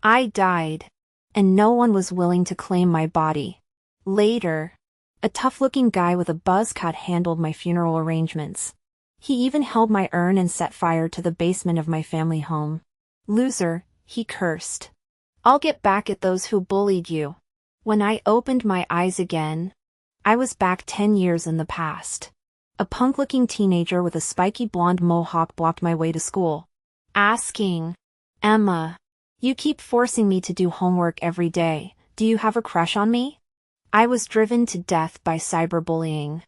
I died, and no one was willing to claim my body. Later, a tough-looking guy with a buzz cut handled my funeral arrangements. He even held my urn and set fire to the basement of my family home. Loser, he cursed. I'll get back at those who bullied you. When I opened my eyes again, I was back 10 years in the past. A punk-looking teenager with a spiky blonde mohawk blocked my way to school, asking, "Emma, you keep forcing me to do homework every day. Do you have a crush on me?" I was driven to death by cyberbullying.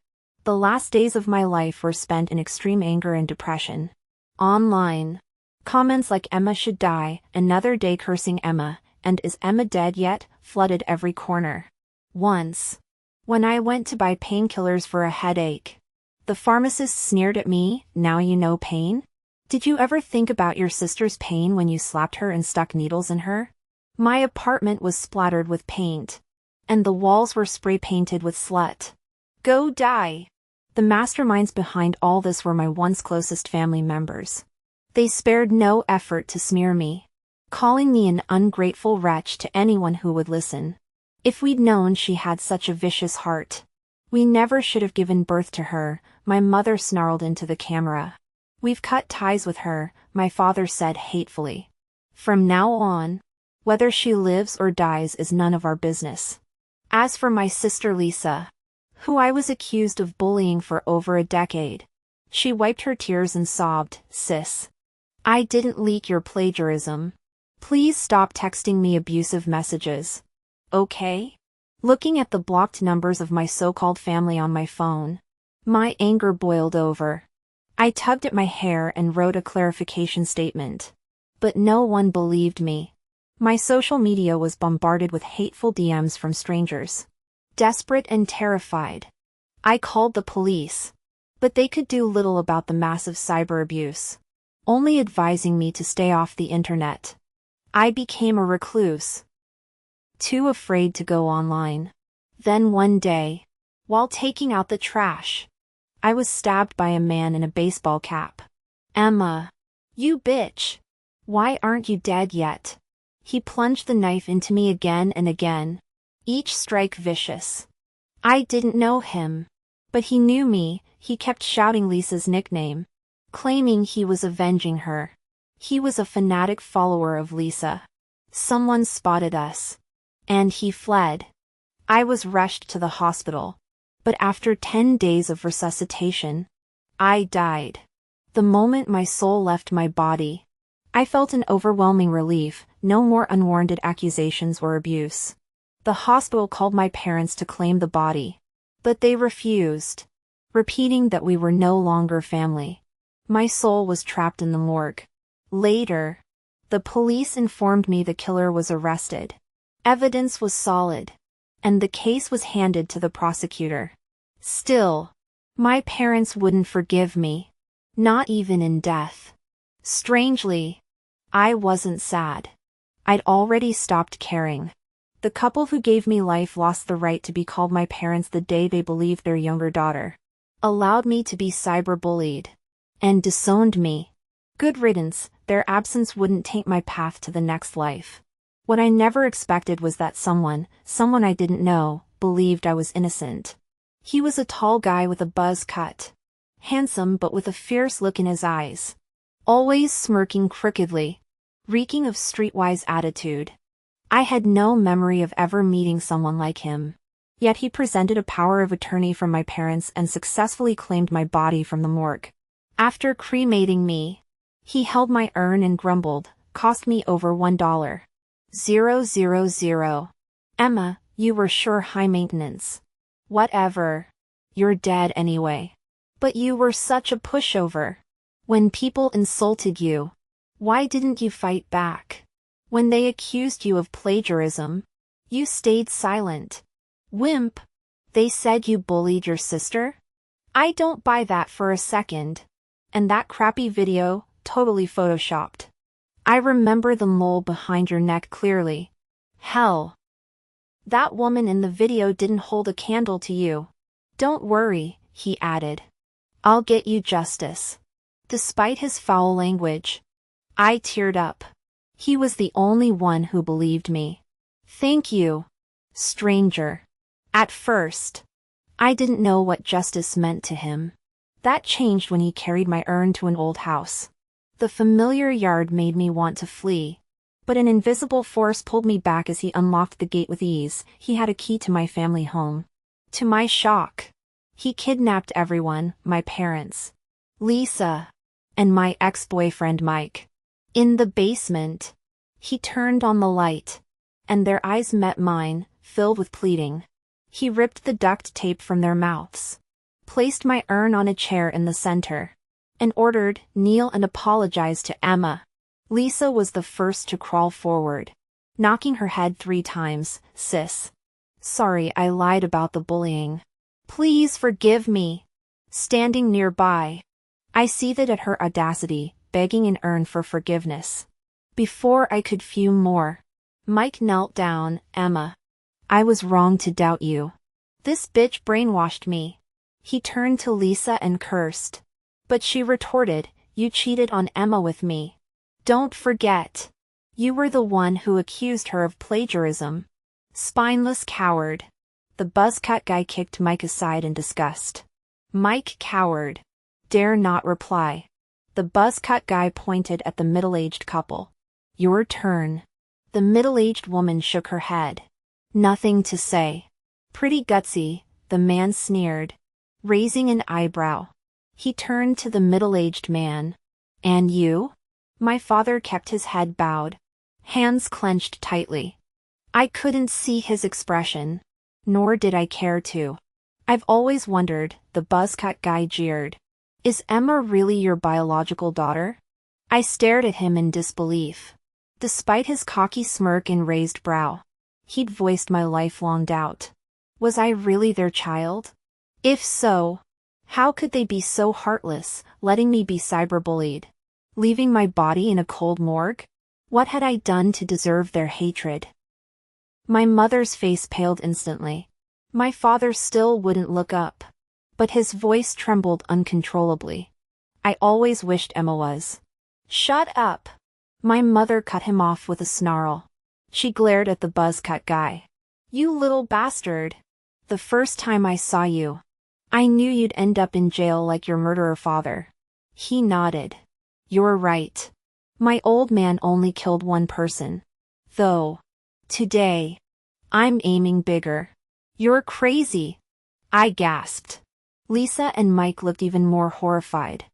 The last days of my life were spent in extreme anger and depression. Online, comments like "Emma should die," "Another day cursing Emma," and "Is Emma dead yet?" flooded every corner. Once, when I went to buy painkillers for a headache, the pharmacist sneered at me, "Now you know pain? Did you ever think about your sister's pain when you slapped her and stuck needles in her?" My apartment was splattered with paint, and the walls were spray-painted with "Slut. Go die." The masterminds behind all this were my once closest family members. They spared no effort to smear me, calling me an ungrateful wretch to anyone who would listen. If we'd known she had such a vicious heart, we never should have given birth to her, my mother snarled into the camera. "We've cut ties with her," my father said hatefully. "From now on, whether she lives or dies is none of our business." As for my sister Lisa, who I was accused of bullying for over a decade, she wiped her tears and sobbed, "Sis, I didn't leak your plagiarism. Please stop texting me abusive messages. Okay?" Looking at the blocked numbers of my so-called family on my phone, my anger boiled over. I tugged at my hair and wrote a clarification statement. But no one believed me. My social media was bombarded with hateful DMs from strangers. Desperate and terrified, I called the police, but they could do little about the massive cyber abuse, only advising me to stay off the internet. I became a recluse, too afraid to go online. Then one day, while taking out the trash, I was stabbed by a man in a baseball cap. "Emma, you bitch. Why aren't you dead yet?" He plunged the knife into me again and again, each strike vicious. I didn't know him, but he knew me. He kept shouting Lisa's nickname, claiming he was avenging her. He was a fanatic follower of Lisa. Someone spotted us, and he fled. I was rushed to the hospital, but after 10 days of resuscitation, I died. The moment my soul left my body, I felt an overwhelming relief. No more unwarranted accusations or abuse. The hospital called my parents to claim the body, but they refused, repeating that we were no longer family. My soul was trapped in the morgue. Later, the police informed me the killer was arrested. Evidence was solid, and the case was handed to the prosecutor. Still, my parents wouldn't forgive me, not even in death. Strangely, I wasn't sad. I'd already stopped caring. The couple who gave me life lost the right to be called my parents the day they believed their younger daughter, allowed me to be cyberbullied, and disowned me. Good riddance, their absence wouldn't taint my path to the next life. What I never expected was that someone I didn't know, believed I was innocent. He was a tall guy with a buzz cut. Handsome but with a fierce look in his eyes. Always smirking crookedly, reeking of streetwise attitude. I had no memory of ever meeting someone like him. Yet he presented a power of attorney from my parents and successfully claimed my body from the morgue. After cremating me, he held my urn and grumbled, "Cost me over $1,000. Emma, you were sure high maintenance. Whatever. You're dead anyway. But you were such a pushover. When people insulted you, why didn't you fight back? When they accused you of plagiarism, you stayed silent. Wimp. They said you bullied your sister? I don't buy that for a second. And that crappy video, totally photoshopped. I remember the mole behind your neck clearly. Hell. That woman in the video didn't hold a candle to you. Don't worry," he added. "I'll get you justice." Despite his foul language, I teared up. He was the only one who believed me. Thank you, stranger. At first, I didn't know what justice meant to him. That changed when he carried my urn to an old house. The familiar yard made me want to flee, but an invisible force pulled me back as he unlocked the gate with ease. He had a key to my family home. To my shock, he kidnapped everyone, my parents, Lisa, and my ex-boyfriend Mike. In the basement, he turned on the light, and their eyes met mine, filled with pleading. He ripped the duct tape from their mouths, placed my urn on a chair in the center, and ordered, "Kneel and apologize to Emma." Lisa was the first to crawl forward, knocking her head 3 times. "Sis. Sorry I lied about the bullying. Please forgive me." Standing nearby, I seethed at her audacity, begging an urn for forgiveness. Before I could fume more, Mike knelt down. "Emma, I was wrong to doubt you. This bitch brainwashed me." He turned to Lisa and cursed. But she retorted, "You cheated on Emma with me. Don't forget. You were the one who accused her of plagiarism." Spineless coward. The buzzcut guy kicked Mike aside in disgust. Mike cowered. Dare not reply. The buzzcut guy pointed at the middle-aged couple. "Your turn." The middle-aged woman shook her head. "Nothing to say." "Pretty gutsy," the man sneered, raising an eyebrow. He turned to the middle-aged man. "And you?" My father kept his head bowed, hands clenched tightly. I couldn't see his expression, nor did I care to. "I've always wondered," the buzzcut guy jeered. "Is Emma really your biological daughter?" I stared at him in disbelief. Despite his cocky smirk and raised brow, he'd voiced my lifelong doubt. Was I really their child? If so, how could they be so heartless, letting me be cyberbullied, leaving my body in a cold morgue? What had I done to deserve their hatred? My mother's face paled instantly. My father still wouldn't look up, but his voice trembled uncontrollably. "I always wished Emma was." "Shut up!" My mother cut him off with a snarl. She glared at the buzzcut guy. "You little bastard. The first time I saw you, I knew you'd end up in jail like your murderer father." He nodded. "You're right. My old man only killed one person. Though, today, I'm aiming bigger." "You're crazy," I gasped. Lisa and Mike looked even more horrified.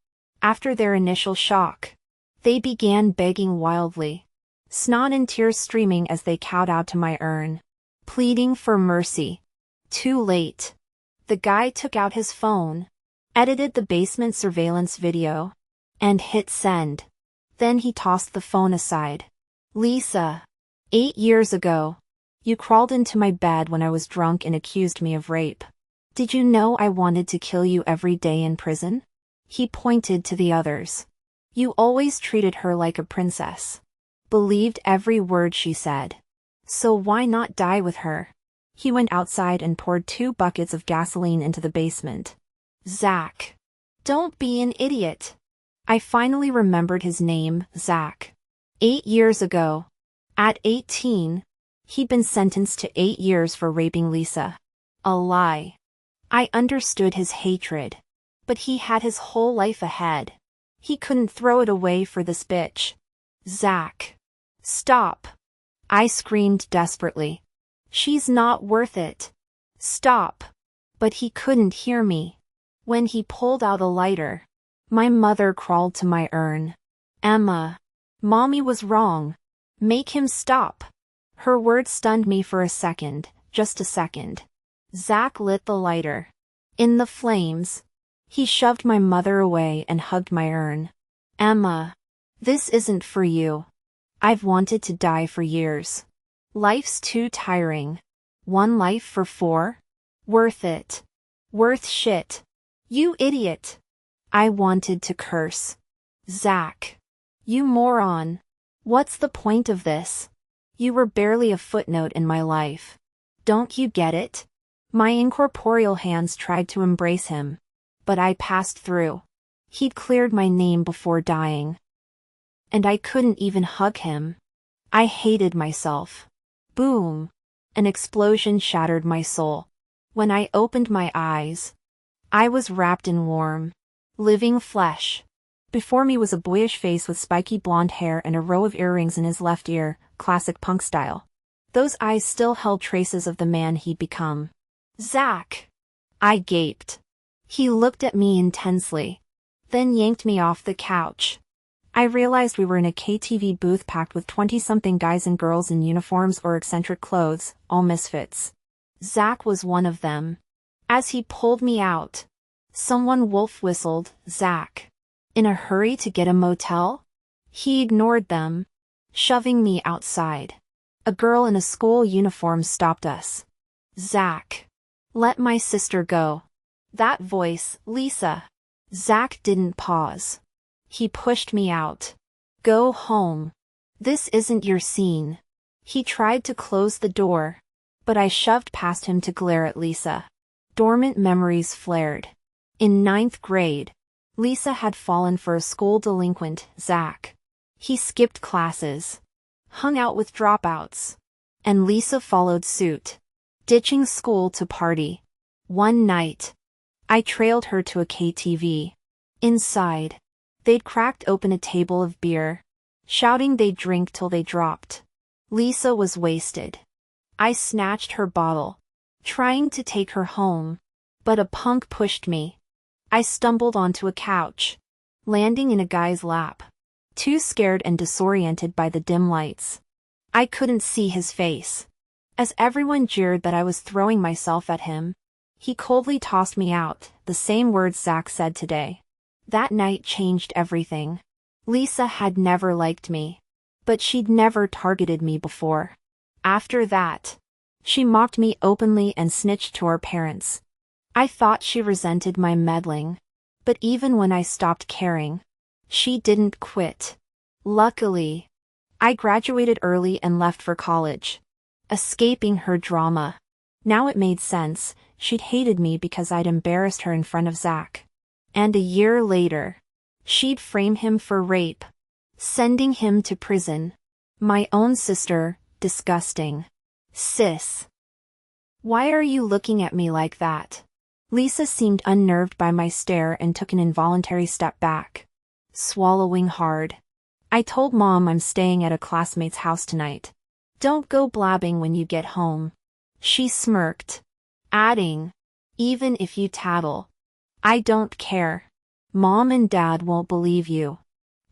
After their initial shock, they began begging wildly, snot and tears streaming as they kowtowed to my urn, pleading for mercy. Too late. The guy took out his phone, edited the basement surveillance video, and hit send. Then he tossed the phone aside. "Lisa, 8 years ago, you crawled into my bed when I was drunk and accused me of rape. Did you know I wanted to kill you every day in prison?" He pointed to the others. "You always treated her like a princess. Believed every word she said. So why not die with her?" He went outside and poured 2 buckets of gasoline into the basement. "Zach. Don't be an idiot." I finally remembered his name, Zach. 8 years ago, at 18, he'd been sentenced to 8 years for raping Lisa. A lie. I understood his hatred, but he had his whole life ahead. He couldn't throw it away for this bitch. "Zach. Stop." I screamed desperately. "She's not worth it. Stop." But he couldn't hear me. When he pulled out a lighter, my mother crawled to my urn. "Emma. Mommy was wrong. Make him stop." Her words stunned me for a second, just a second. Zach lit the lighter. In the flames, he shoved my mother away and hugged my urn. "Emma. This isn't for you. I've wanted to die for years. Life's too tiring. 1 life for 4? Worth it. Worth shit. You idiot." I wanted to curse. "Zach. You moron. What's the point of this? You were barely a footnote in my life. Don't you get it?" My incorporeal hands tried to embrace him, but I passed through. He'd cleared my name before dying. And I couldn't even hug him. I hated myself. Boom! An explosion shattered my soul. When I opened my eyes, I was wrapped in warm, living flesh. Before me was a boyish face with spiky blonde hair and a row of earrings in his left ear, classic punk style. Those eyes still held traces of the man he'd become. Zach! I gaped. He looked at me intensely, then yanked me off the couch. I realized we were in a KTV booth packed with 20-something guys and girls in uniforms or eccentric clothes, all misfits. Zach was one of them. As he pulled me out, someone wolf whistled, "Zach. In a hurry to get a motel?" He ignored them, shoving me outside. A girl in a school uniform stopped us. "Zach. Let my sister go." That voice, Lisa. Zach didn't pause. He pushed me out. "Go home. This isn't your scene." He tried to close the door, but I shoved past him to glare at Lisa. Dormant memories flared. In 9th grade, Lisa had fallen for a school delinquent, Zach. He skipped classes, hung out with dropouts, and Lisa followed suit, ditching school to party. One night, I trailed her to a KTV. Inside, they'd cracked open a table of beer, shouting they'd drink till they dropped. Lisa was wasted. I snatched her bottle, trying to take her home, but a punk pushed me. I stumbled onto a couch, landing in a guy's lap, too scared and disoriented by the dim lights. I couldn't see his face. As everyone jeered that I was throwing myself at him, he coldly tossed me out, the same words Zach said today. That night changed everything. Lisa had never liked me, but she'd never targeted me before. After that, she mocked me openly and snitched to our parents. I thought she resented my meddling, but even when I stopped caring, she didn't quit. Luckily, I graduated early and left for college, escaping her drama. Now it made sense, she'd hated me because I'd embarrassed her in front of Zach. And a year later, she'd frame him for rape, sending him to prison. My own sister, disgusting. Sis. Why are you looking at me like that? Lisa seemed unnerved by my stare and took an involuntary step back, swallowing hard. I told Mom I'm staying at a classmate's house tonight. Don't go blabbing when you get home. She smirked, adding, even if you tattle, I don't care. Mom and Dad won't believe you.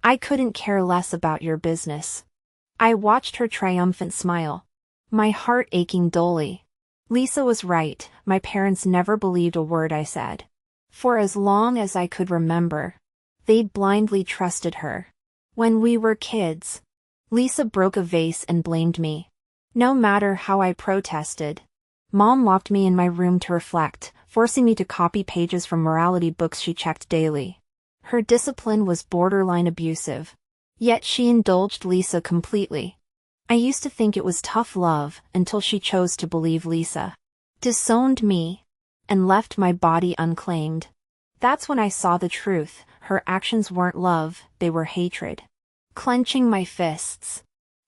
I couldn't care less about your business. I watched her triumphant smile, my heart aching dully. Lisa was right, my parents never believed a word I said. For as long as I could remember, they'd blindly trusted her. When we were kids, Lisa broke a vase and blamed me. No matter how I protested, Mom locked me in my room to reflect, forcing me to copy pages from morality books she checked daily. Her discipline was borderline abusive, yet she indulged Lisa completely. I used to think it was tough love until she chose to believe Lisa, disowned me, and left my body unclaimed. That's when I saw the truth. Her actions weren't love, they were hatred. Clenching my fists,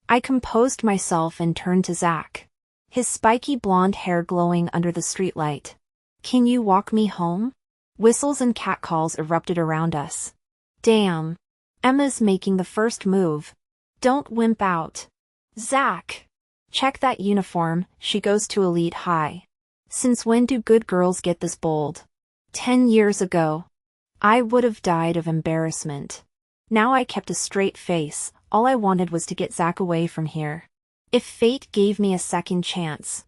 I composed myself and turned to Zach, his spiky blonde hair glowing under the streetlight. Can you walk me home? Whistles and catcalls erupted around us. Damn. Emma's making the first move. Don't wimp out. Zach. Check that uniform, she goes to Elite High. Since when do good girls get this bold? 10 years ago, I would have died of embarrassment. Now I kept a straight face, all I wanted was to get Zach away from here. If fate gave me a second chance,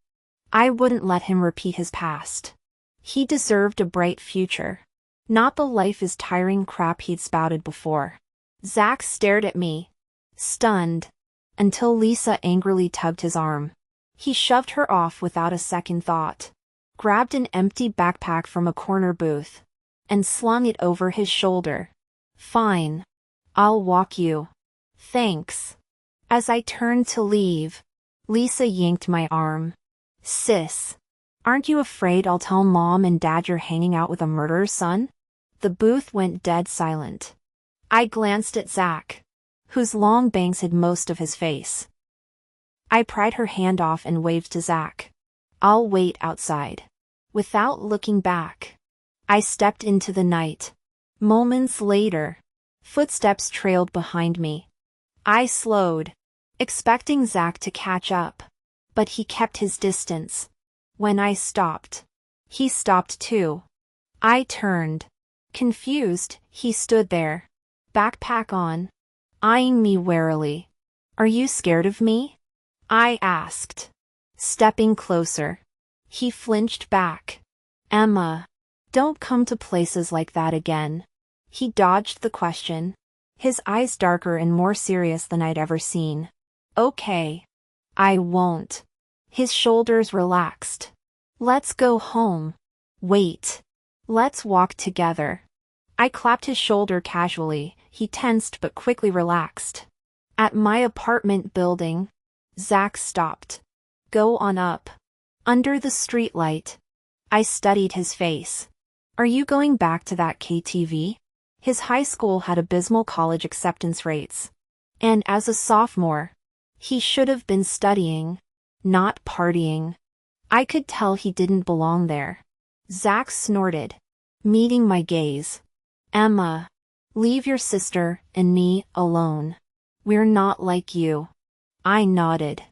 I wouldn't let him repeat his past. He deserved a bright future, not the life is tiring crap he'd spouted before. Zach stared at me, stunned, until Lisa angrily tugged his arm. He shoved her off without a second thought, grabbed an empty backpack from a corner booth, and slung it over his shoulder. Fine. I'll walk you. Thanks. As I turned to leave, Lisa yanked my arm. Sis. Aren't you afraid I'll tell Mom and Dad you're hanging out with a murderer's son? The booth went dead silent. I glanced at Zach, whose long bangs hid most of his face. I pried her hand off and waved to Zach. I'll wait outside. Without looking back, I stepped into the night. Moments later, footsteps trailed behind me. I slowed, expecting Zach to catch up, but he kept his distance. When I stopped, he stopped too. I turned. Confused, he stood there, backpack on, eyeing me warily. Are you scared of me? I asked, stepping closer. He flinched back. Emma, don't come to places like that again. He dodged the question, his eyes darker and more serious than I'd ever seen. Okay. I won't. His shoulders relaxed. Let's go home. Wait. Let's walk together. I clapped his shoulder casually. He tensed but quickly relaxed. At my apartment building, Zach stopped. Go on up. Under the streetlight. I studied his face. Are you going back to that KTV? His high school had abysmal college acceptance rates. And as a sophomore, he should have been studying, not partying. I could tell he didn't belong there. Zach snorted, meeting my gaze. Emma, leave your sister and me alone. We're not like you. I nodded.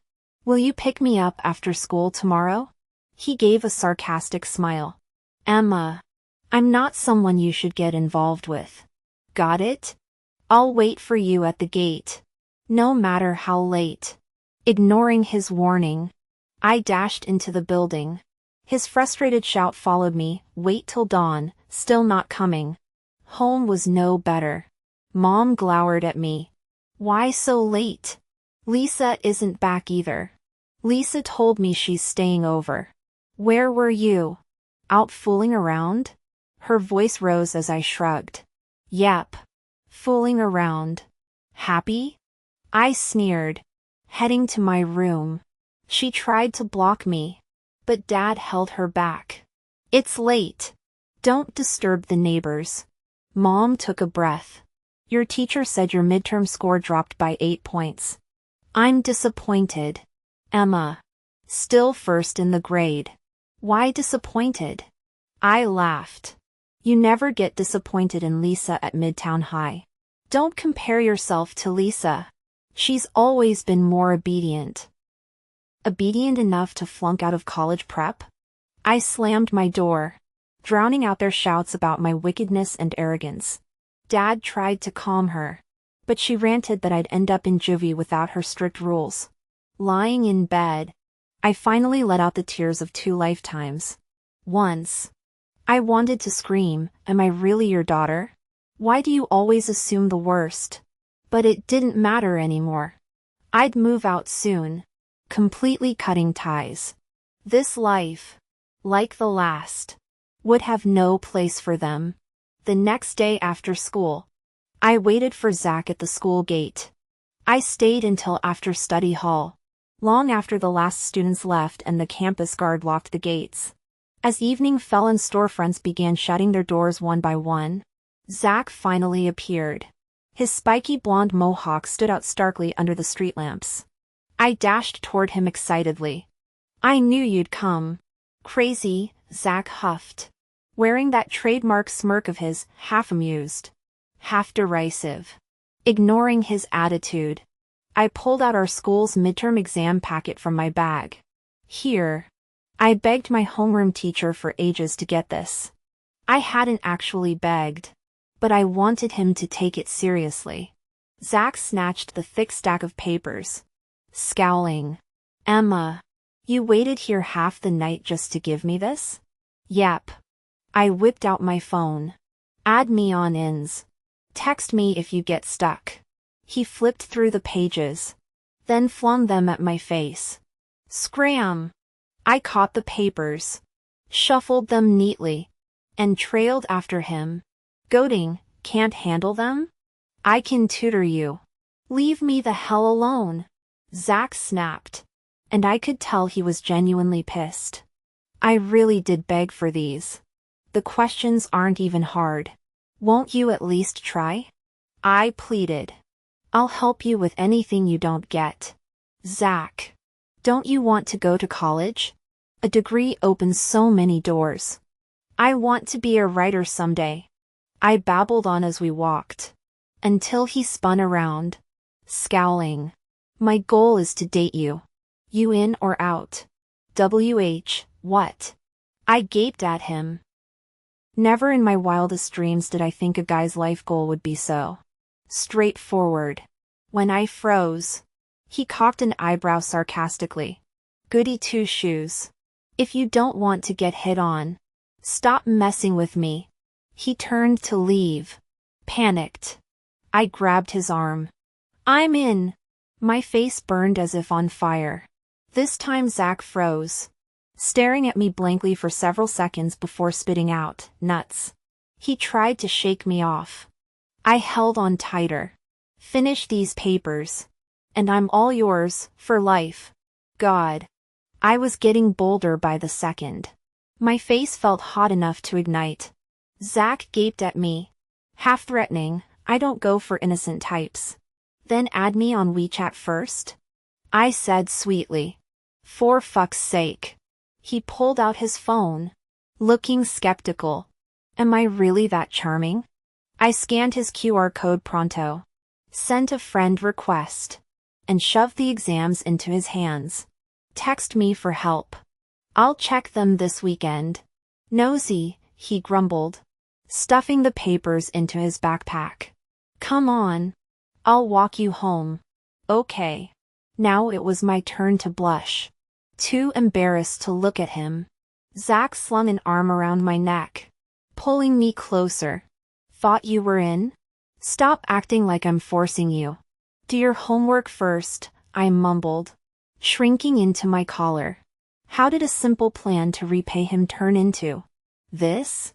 Will you pick me up after school tomorrow? He gave a sarcastic smile. Emma, I'm not someone you should get involved with. Got it? I'll wait for you at the gate. No matter how late. Ignoring his warning, I dashed into the building. His frustrated shout followed me, wait till dawn, still not coming. Home was no better. Mom glowered at me. Why so late? Lisa isn't back either. Lisa told me she's staying over. Where were you? Out fooling around? Her voice rose as I shrugged. Yep. Fooling around. Happy? I sneered, heading to my room. She tried to block me, but Dad held her back. It's late. Don't disturb the neighbors. Mom took a breath. Your teacher said your midterm score dropped by 8 points. I'm disappointed. Emma. Still first in the grade. Why disappointed? I laughed. You never get disappointed in Lisa at Midtown High. Don't compare yourself to Lisa. She's always been more obedient. Obedient enough to flunk out of college prep? I slammed my door, drowning out their shouts about my wickedness and arrogance. Dad tried to calm her, but she ranted that I'd end up in juvie without her strict rules. Lying in bed, I finally let out the tears of 2 lifetimes. Once, I wanted to scream, am I really your daughter? Why do you always assume the worst? But it didn't matter anymore. I'd move out soon, completely cutting ties. This life, like the last, would have no place for them. The next day after school, I waited for Zach at the school gate. I stayed until after study hall, long after the last students left and the campus guard locked the gates. As evening fell and storefronts began shutting their doors one by one, Zach finally appeared. His spiky blonde mohawk stood out starkly under the street lamps. I dashed toward him excitedly. I knew you'd come. Crazy, Zach huffed, wearing that trademark smirk of his, half amused, half derisive. Ignoring his attitude, I pulled out our school's midterm exam packet from my bag. Here. I begged my homeroom teacher for ages to get this. I hadn't actually begged, but I wanted him to take it seriously. Zach snatched the thick stack of papers, scowling. Emma, you waited here half the night just to give me this? Yep. I whipped out my phone. Add me on ins. Text me if you get stuck. He flipped through the pages, then flung them at my face. Scram! I caught the papers, shuffled them neatly, and trailed after him. Goading, can't handle them? I can tutor you. Leave me the hell alone. Zach snapped, and I could tell he was genuinely pissed. I really did beg for these. The questions aren't even hard. Won't you at least try? I pleaded. I'll help you with anything you don't get. Zach. Don't you want to go to college? A degree opens so many doors. I want to be a writer someday. I babbled on as we walked. Until he spun around, scowling. My goal is to date you. You in or out? What? I gaped at him. Never in my wildest dreams did I think a guy's life goal would be so straightforward. When I froze, he cocked an eyebrow sarcastically. Goody two-shoes. If you don't want to get hit on, stop messing with me. He turned to leave. Panicked. I grabbed his arm. I'm in. My face burned as if on fire. This time Zach froze, staring at me blankly for several seconds before spitting out, nuts. He tried to shake me off. I held on tighter. Finish these papers, and I'm all yours, for life. God. I was getting bolder by the second. My face felt hot enough to ignite. Zach gaped at me, half threatening. I don't go for innocent types. Then add me on WeChat first? I said sweetly. For fuck's sake. He pulled out his phone, looking skeptical. Am I really that charming? I scanned his QR code pronto, sent a friend request, and shoved the exams into his hands. Text me for help. I'll check them this weekend. Nosy, he grumbled, stuffing the papers into his backpack. Come on. I'll walk you home. Okay. Now it was my turn to blush. Too embarrassed to look at him. Zach slung an arm around my neck, pulling me closer. Thought you were in? Stop acting like I'm forcing you. Do your homework first, I mumbled, shrinking into my collar. How did a simple plan to repay him turn into this?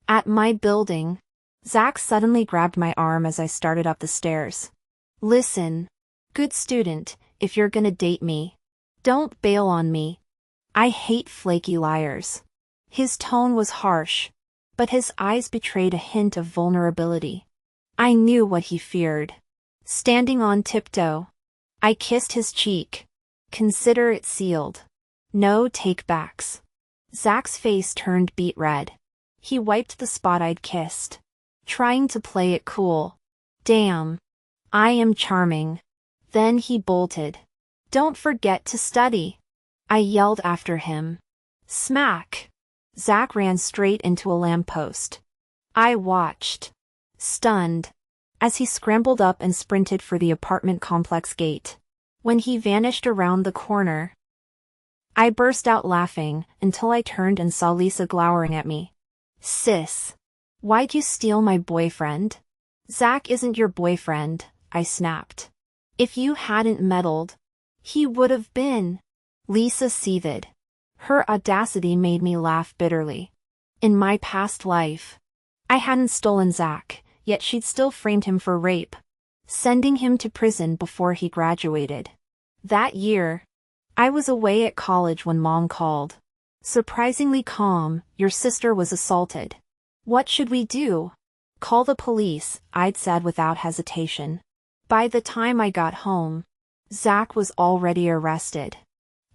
At my building, Zach suddenly grabbed my arm as I started up the stairs. Listen, good student, if you're gonna date me, don't bail on me. I hate flaky liars. His tone was harsh, but his eyes betrayed a hint of vulnerability. I knew what he feared. Standing on tiptoe, I kissed his cheek. Consider it sealed. No takebacks. Zach's face turned beet red. He wiped the spot I'd kissed, trying to play it cool. Damn. I am charming. Then he bolted. Don't forget to study. I yelled after him. Smack. Zach ran straight into a lamppost. I watched, stunned, as he scrambled up and sprinted for the apartment complex gate. When he vanished around the corner, I burst out laughing until I turned and saw Lisa glowering at me. Sis. Why'd you steal my boyfriend? Zach isn't your boyfriend, I snapped. If you hadn't meddled, he would have been. Lisa seethed. Her audacity made me laugh bitterly. In my past life, I hadn't stolen Zach, yet she'd still framed him for rape, sending him to prison before he graduated. That year, I was away at college when Mom called. Surprisingly calm, your sister was assaulted. What should we do? Call the police, I'd said without hesitation. By the time I got home, Zach was already arrested.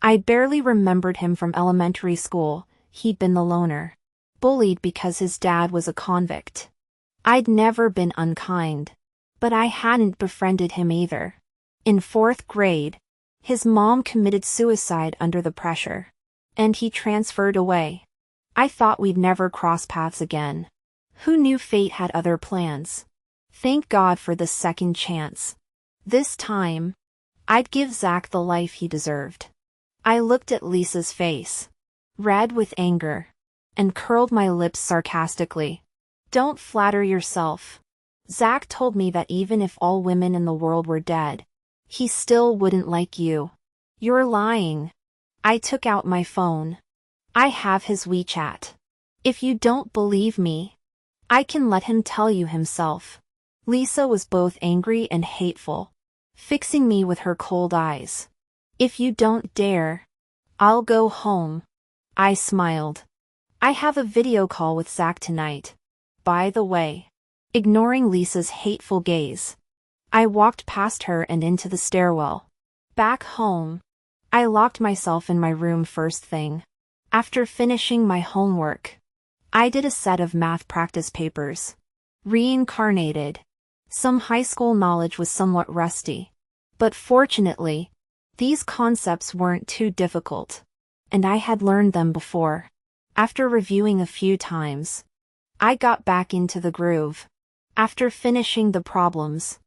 I barely remembered him from elementary school. He'd been the loner, bullied because his dad was a convict. I'd never been unkind, but I hadn't befriended him either. In 4th grade, his mom committed suicide under the pressure, and he transferred away. I thought we'd never cross paths again. Who knew fate had other plans? Thank God for the second chance. This time, I'd give Zach the life he deserved. I looked at Lisa's face, red with anger, and curled my lips sarcastically. Don't flatter yourself. Zach told me that even if all women in the world were dead, he still wouldn't like you. You're lying. I took out my phone. I have his WeChat. If you don't believe me, I can let him tell you himself. Lisa was both angry and hateful, fixing me with her cold eyes. If you don't dare, I'll go home. I smiled. I have a video call with Zach tonight. By the way. Ignoring Lisa's hateful gaze, I walked past her and into the stairwell. Back home, I locked myself in my room first thing. After finishing my homework, I did a set of math practice papers. Reincarnated. Some high school knowledge was somewhat rusty. But fortunately, these concepts weren't too difficult, and I had learned them before. After reviewing a few times, I got back into the groove. After finishing the problems,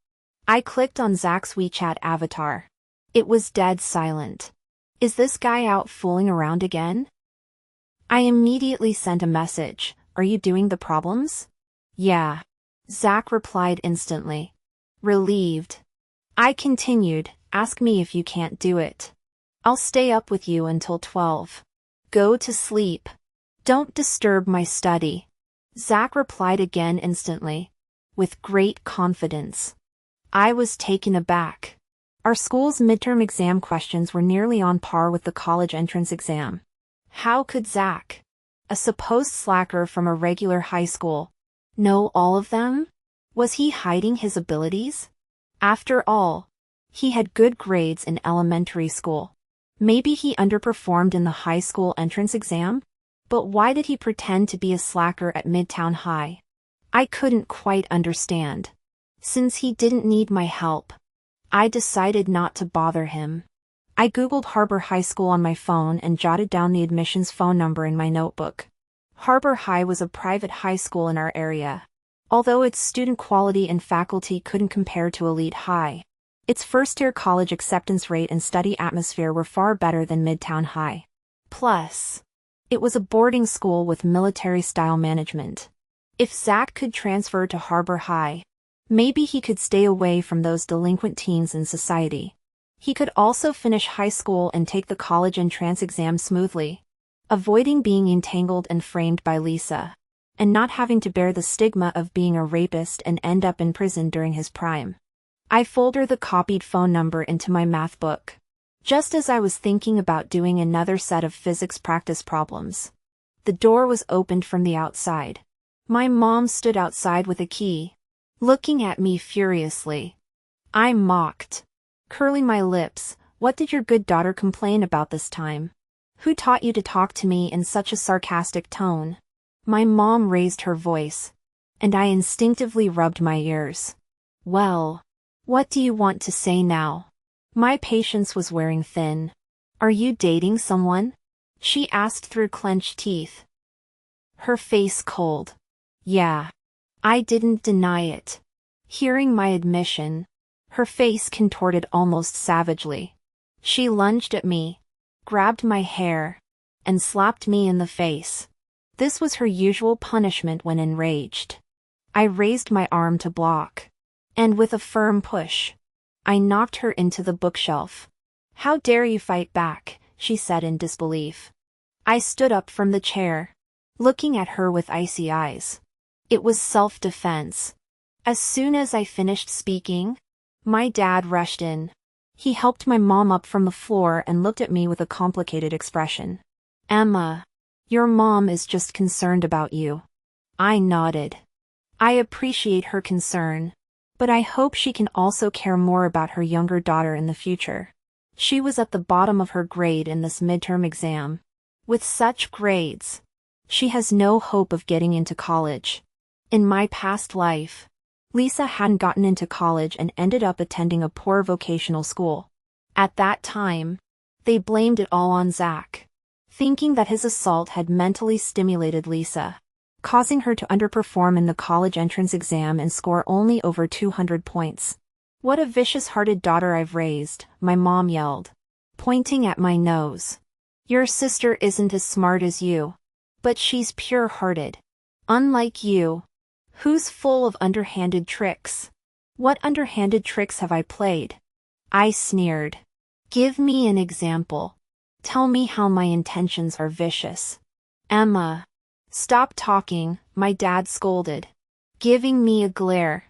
I clicked on Zach's WeChat avatar. It was dead silent. Is this guy out fooling around again? I immediately sent a message. Are you doing the problems? Yeah. Zach replied instantly. Relieved. I continued, ask me if you can't do it. I'll stay up with you until 12. Go to sleep. Don't disturb my study. Zach replied again instantly, with great confidence. I was taken aback. Our school's midterm exam questions were nearly on par with the college entrance exam. How could Zach, a supposed slacker from a regular high school, know all of them? Was he hiding his abilities? After all, he had good grades in elementary school. Maybe he underperformed in the high school entrance exam? But why did he pretend to be a slacker at Midtown High? I couldn't quite understand. Since he didn't need my help, I decided not to bother him. I googled Harbor High School on my phone and jotted down the admissions phone number in my notebook. Harbor High was a private high school in our area. Although its student quality and faculty couldn't compare to Elite High, its first-year college acceptance rate and study atmosphere were far better than Midtown High. Plus, it was a boarding school with military-style management. If Zach could transfer to Harbor High, maybe he could stay away from those delinquent teens in society. He could also finish high school and take the college entrance exam smoothly, avoiding being entangled and framed by Lisa, and not having to bear the stigma of being a rapist and end up in prison during his prime. I folded the copied phone number into my math book. Just as I was thinking about doing another set of physics practice problems, the door was opened from the outside. My mom stood outside with a key, looking at me furiously. I mocked, curling my lips. What did your good daughter complain about this time? Who taught you to talk to me in such a sarcastic tone? My mom raised her voice, and I instinctively rubbed my ears. Well, what do you want to say now? My patience was wearing thin. Are you dating someone? She asked through clenched teeth. Her face cold. Yeah. I didn't deny it. Hearing my admission, her face contorted almost savagely. She lunged at me, grabbed my hair, and slapped me in the face. This was her usual punishment when enraged. I raised my arm to block, and with a firm push, I knocked her into the bookshelf. How dare you fight back, she said in disbelief. I stood up from the chair, looking at her with icy eyes. It was self-defense. As soon as I finished speaking, my dad rushed in. He helped my mom up from the floor and looked at me with a complicated expression. Emma, your mom is just concerned about you. I nodded. I appreciate her concern, but I hope she can also care more about her younger daughter in the future. She was at the bottom of her grade in this midterm exam. With such grades, she has no hope of getting into college. In my past life, Lisa hadn't gotten into college and ended up attending a poor vocational school. At that time, they blamed it all on Zach, thinking that his assault had mentally stimulated Lisa, causing her to underperform in the college entrance exam and score only over 200 points. What a vicious-hearted daughter I've raised, my mom yelled, pointing at my nose. Your sister isn't as smart as you, but she's pure-hearted. Unlike you, who's full of underhanded tricks. What underhanded tricks have I played? I sneered. Give me an example. Tell me how my intentions are vicious. Emma. Stop talking, my dad scolded, giving me a glare.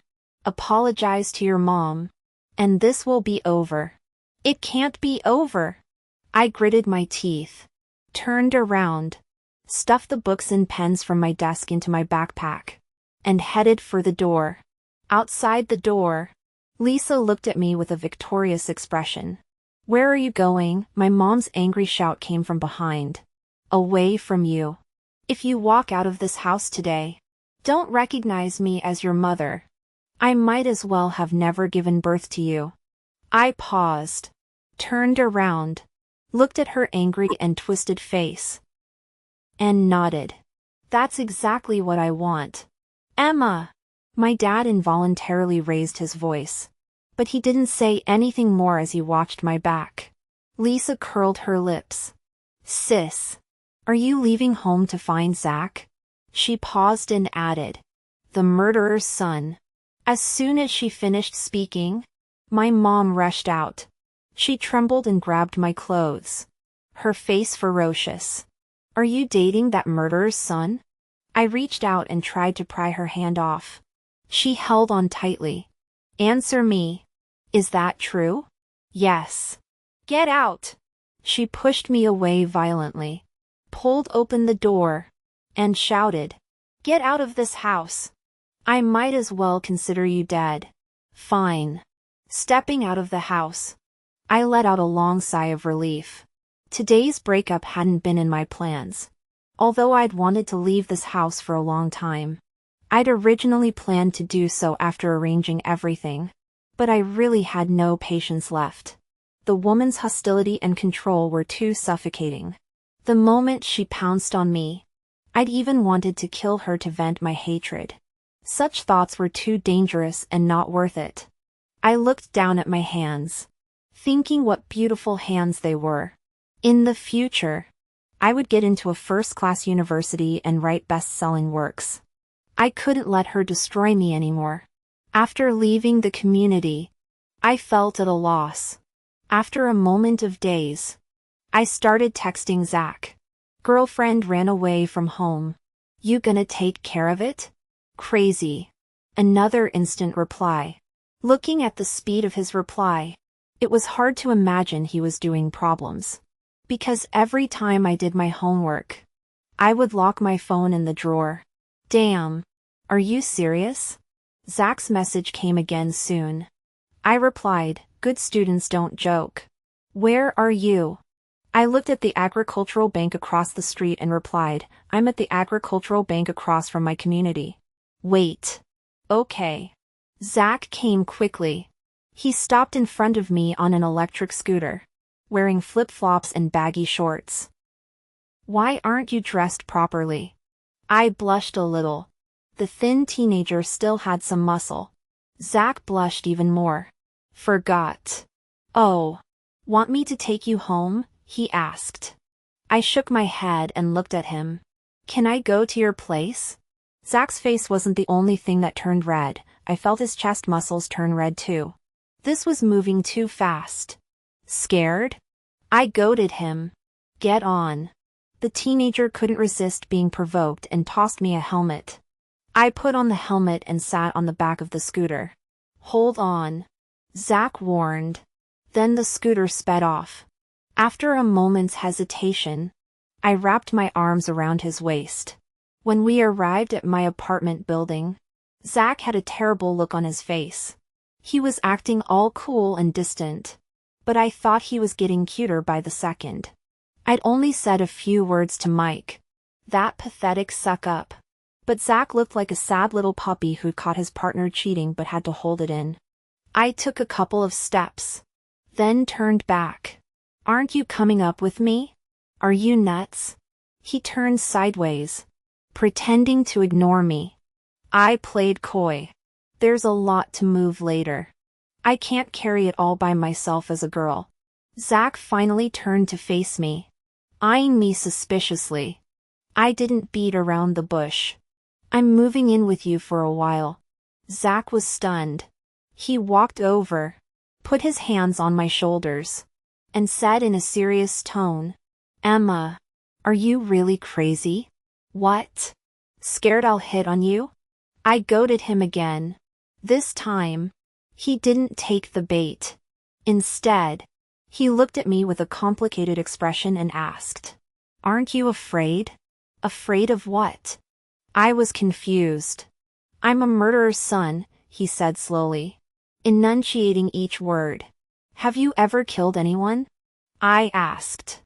Apologize to your mom, and this will be over. It can't be over. I gritted my teeth, turned around, stuffed the books and pens from my desk into my backpack, and headed for the door. Outside the door, Lisa looked at me with a victorious expression. Where are you going? My mom's angry shout came from behind. Away from you. If you walk out of this house today, don't recognize me as your mother. I might as well have never given birth to you. I paused, turned around, looked at her angry and twisted face, and nodded. That's exactly what I want. Emma! My dad involuntarily raised his voice, but he didn't say anything more as he watched my back. Lisa curled her lips. Sis, are you leaving home to find Zach? She paused and added, the murderer's son. As soon as she finished speaking, my mom rushed out. She trembled and grabbed my clothes, her face ferocious. Are you dating that murderer's son? I reached out and tried to pry her hand off. She held on tightly. Answer me. Is that true? Yes. Get out. She pushed me away violently, pulled open the door, and shouted, Get out of this house. I might as well consider you dead. Fine. Stepping out of the house, I let out a long sigh of relief. Today's breakup hadn't been in my plans. Although I'd wanted to leave this house for a long time. I'd originally planned to do so after arranging everything. But I really had no patience left. The woman's hostility and control were too suffocating. The moment she pounced on me, I'd even wanted to kill her to vent my hatred. Such thoughts were too dangerous and not worth it. I looked down at my hands, thinking what beautiful hands they were. In the future, I would get into a first-class university and write best-selling works. I couldn't let her destroy me anymore. After leaving the community, I felt at a loss. After a moment of daze, I started texting Zach. Girlfriend ran away from home. You gonna take care of it? Crazy. Another instant reply. Looking at the speed of his reply, it was hard to imagine he was doing problems. Because every time I did my homework, I would lock my phone in the drawer. Damn. Are you serious? Zach's message came again soon. I replied, good students don't joke. Where are you? I looked at the agricultural bank across the street and replied, I'm at the agricultural bank across from my community. Wait. Okay. Zach came quickly. He stopped in front of me on an electric scooter, wearing flip-flops and baggy shorts. Why aren't you dressed properly? I blushed a little. The thin teenager still had some muscle. Zach blushed even more. Forgot. Oh. Want me to take you home? He asked. I shook my head and looked at him. Can I go to your place? Zach's face wasn't the only thing that turned red. I felt his chest muscles turn red too. This was moving too fast. Scared? I goaded him. Get on. The teenager couldn't resist being provoked and tossed me a helmet. I put on the helmet and sat on the back of the scooter. Hold on. Zach warned. Then the scooter sped off. After a moment's hesitation, I wrapped my arms around his waist. When we arrived at my apartment building, Zach had a terrible look on his face. He was acting all cool and distant, but I thought he was getting cuter by the second. I'd only said a few words to Mike. That pathetic suck-up. But Zach looked like a sad little puppy who'd caught his partner cheating but had to hold it in. I took a couple of steps, then turned back. Aren't you coming up with me? Are you nuts? He turned sideways, pretending to ignore me. I played coy. There's a lot to move later. I can't carry it all by myself as a girl. Zach finally turned to face me, eyeing me suspiciously. I didn't beat around the bush. I'm moving in with you for a while. Zach was stunned. He walked over, put his hands on my shoulders, and said in a serious tone, Emma, are you really crazy? What? Scared I'll hit on you? I goaded him again. This time, he didn't take the bait. Instead, he looked at me with a complicated expression and asked, Aren't you afraid? Afraid of what? I was confused. I'm a murderer's son, he said slowly, enunciating each word. Have you ever killed anyone? I asked.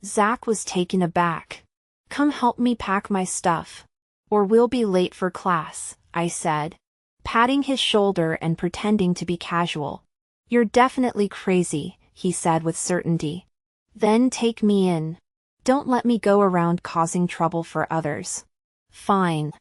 Zach was taken aback. Come help me pack my stuff, or we'll be late for class, I said, patting his shoulder and pretending to be casual. You're definitely crazy, he said with certainty. Then take me in. Don't let me go around causing trouble for others. Fine.